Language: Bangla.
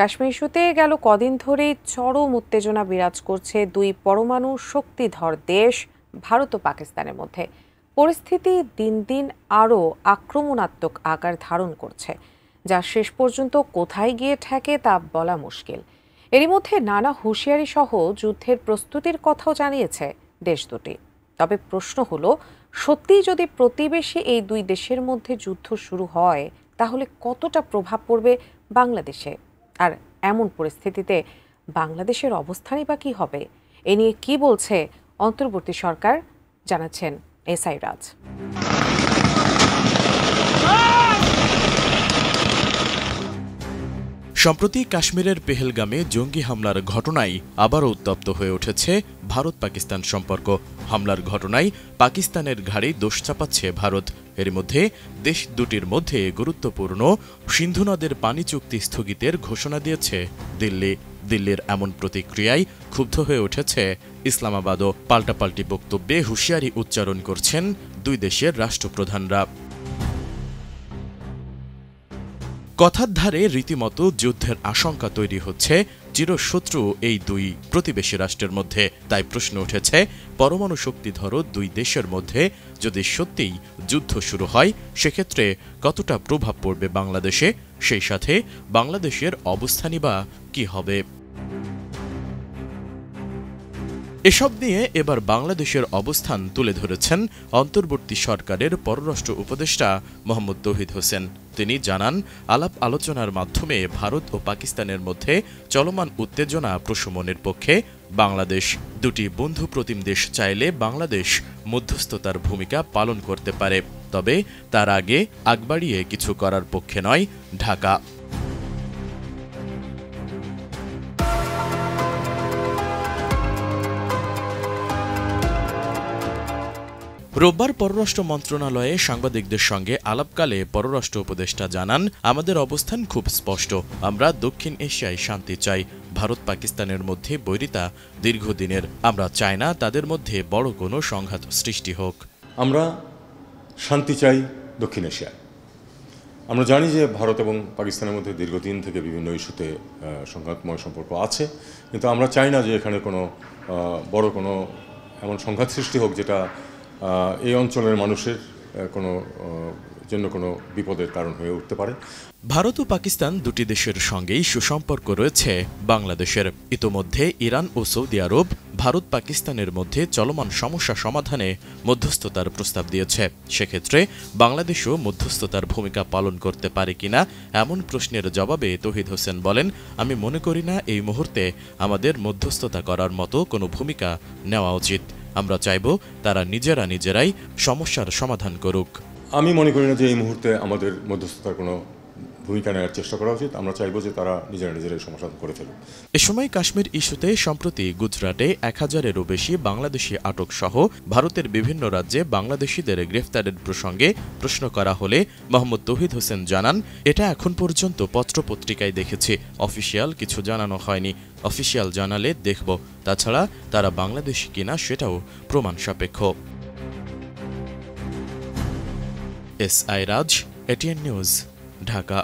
কাশ্মীর ইস্যুতে গেল কদিন ধরেই চরম উত্তেজনা বিরাজ করছে দুই পরমাণু শক্তিধর দেশ ভারত ও পাকিস্তানের মধ্যে। পরিস্থিতি দিন দিন আরও আক্রমণাত্মক আকার ধারণ করছে, যা শেষ পর্যন্ত কোথায় গিয়ে ঠেকে তা বলা মুশকিল। এরই মধ্যে নানা হুঁশিয়ারি সহ যুদ্ধের প্রস্তুতির কথাও জানিয়েছে দেশ দুটি। তবে প্রশ্ন হলো, সত্যিই যদি প্রতিবেশী এই দুই দেশের মধ্যে যুদ্ধ শুরু হয় তাহলে কতটা প্রভাব পড়বে বাংলাদেশে? আর এমন পরিস্থিতিতে বাংলাদেশের অবস্থানই বা কী হবে? এ নিয়ে কী বলছে অন্তর্বর্তী সরকার, জানাচ্ছেন এসআই রাজ। সম্প্রতি কাশ্মীরের পেহেলগামে জঙ্গি হামলার ঘটনায় আবারও উত্তপ্ত হয়ে উঠেছে ভারত পাকিস্তান সম্পর্ক। হামলার ঘটনায় পাকিস্তানের ঘাড়ে দোষ চাপাচ্ছে ভারত। এর মধ্যে দেশ দুটির মধ্যে গুরুত্বপূর্ণ সিন্ধু নদের পানি চুক্তি স্থগিতের ঘোষণা দিয়েছে দিল্লির এমন প্রতিক্রিয়ায় ক্ষুব্ধ হয়ে উঠেছে ইসলামাবাদও। পাল্টাপাল্টি বক্তব্যে হুঁশিয়ারি উচ্চারণ করছেন দুই দেশের রাষ্ট্রপ্রধানরা। কথার ধারে রীতিমতো যুদ্ধের আশঙ্কা তৈরি হচ্ছে চিরশত্রু এই দুই প্রতিবেশী রাষ্ট্রের মধ্যে। তাই প্রশ্ন উঠেছে, পরমাণু শক্তিধর দুই দেশের মধ্যে যদি সত্যিই যুদ্ধ শুরু হয় সেক্ষেত্রে কতটা প্রভাব পড়বে বাংলাদেশে, সেই সাথে বাংলাদেশের অবস্থানই বা কী হবে? এসব নিয়ে এবার বাংলাদেশের অবস্থান তুলে ধরেছেন অন্তর্বর্তী সরকারের পররাষ্ট্র উপদেষ্টা মোহাম্মদ তৌহিদ হোসেন। তিনি জানান, আলাপ আলোচনার মাধ্যমে ভারত ও পাকিস্তানের মধ্যে চলমান উত্তেজনা প্রশমনের পক্ষে বাংলাদেশ। দুটি বন্ধু প্রতিম দেশ চাইলে বাংলাদেশ মধ্যস্থতার ভূমিকা পালন করতে পারে, তবে তার আগে আগ বাড়িয়ে কিছু করার পক্ষে নয় ঢাকা। রোববার পররাষ্ট্র মন্ত্রণালয়ে সাংবাদিকদের সঙ্গে আলাপকালে পররাষ্ট্র উপদেষ্টা জানান, আমাদের অবস্থান খুব স্পষ্ট। আমরা দক্ষিণ এশিয়ায় শান্তি চাই। ভারত পাকিস্তানের মধ্যে বৈরিতা দীর্ঘদিনের। আমরা চাই না তাদের মধ্যে বড় কোনো সংঘাত সৃষ্টি হোক। আমরা শান্তি চাই দক্ষিণ এশিয়ায়। আমরা জানি যে ভারত এবং পাকিস্তানের মধ্যে দীর্ঘদিন থেকে বিভিন্ন ইস্যুতে সংঘাতময় সম্পর্ক আছে, কিন্তু আমরা চাই না যে এখানে কোনো বড় কোনো এমন সংঘাত সৃষ্টি হোক যেটা এই অঞ্চলের মানুষের জন্য কোনো বিপদের কারণ হয়ে উঠতে পারে। ভারত ও পাকিস্তান দুটি দেশের সঙ্গেই সুসম্পর্ক রয়েছে বাংলাদেশের। ইতোমধ্যে ইরান ও সৌদি আরব ভারত পাকিস্তানের মধ্যে চলমান সমস্যা সমাধানে মধ্যস্থতার প্রস্তাব দিয়েছে। সেক্ষেত্রে বাংলাদেশও মধ্যস্থতার ভূমিকা পালন করতে পারে কিনা এমন প্রশ্নের জবাবে তৌহিদ হোসেন বলেন, আমি মনে করি না এই মুহূর্তে আমাদের মধ্যস্থতা করার মতো কোনো ভূমিকা নেওয়া উচিত। আমরা চাইব তারা নিজেরাই সমস্যার সমাধান করুক। আমি মনে করি না যে এই মুহূর্তে আমাদের মধ্যস্থতার কোনো ভূমিকা নেওয়ার চেষ্টা করা উচিত। আমরা চাইব যে তারা নিজেরাই সমাধান করে ফেলুক। এ সময় কাশ্মীর ইস্যুতে সম্প্রতি গুজরাটে 1000-এরও বেশি বাংলাদেশি আটক সহ ভারতের বিভিন্ন রাজ্যে বাংলাদেশিদের গ্রেফতারের প্রসঙ্গে প্রশ্ন করা হলে মোহাম্মদ তৌহিদ হোসেন জানান, এটা এখন পর্যন্ত পত্রপত্রিকায় দেখেছি, অফিসিয়াল কিছু জানানো হয়নি। অফিসিয়াল জানালে দেখব, তাছাড়া তারা বাংলাদেশি কিনা সেটাও প্রমাণ সাপেক্ষ। এসআই রাজ, এটিএন নিউজ, ঢাকা।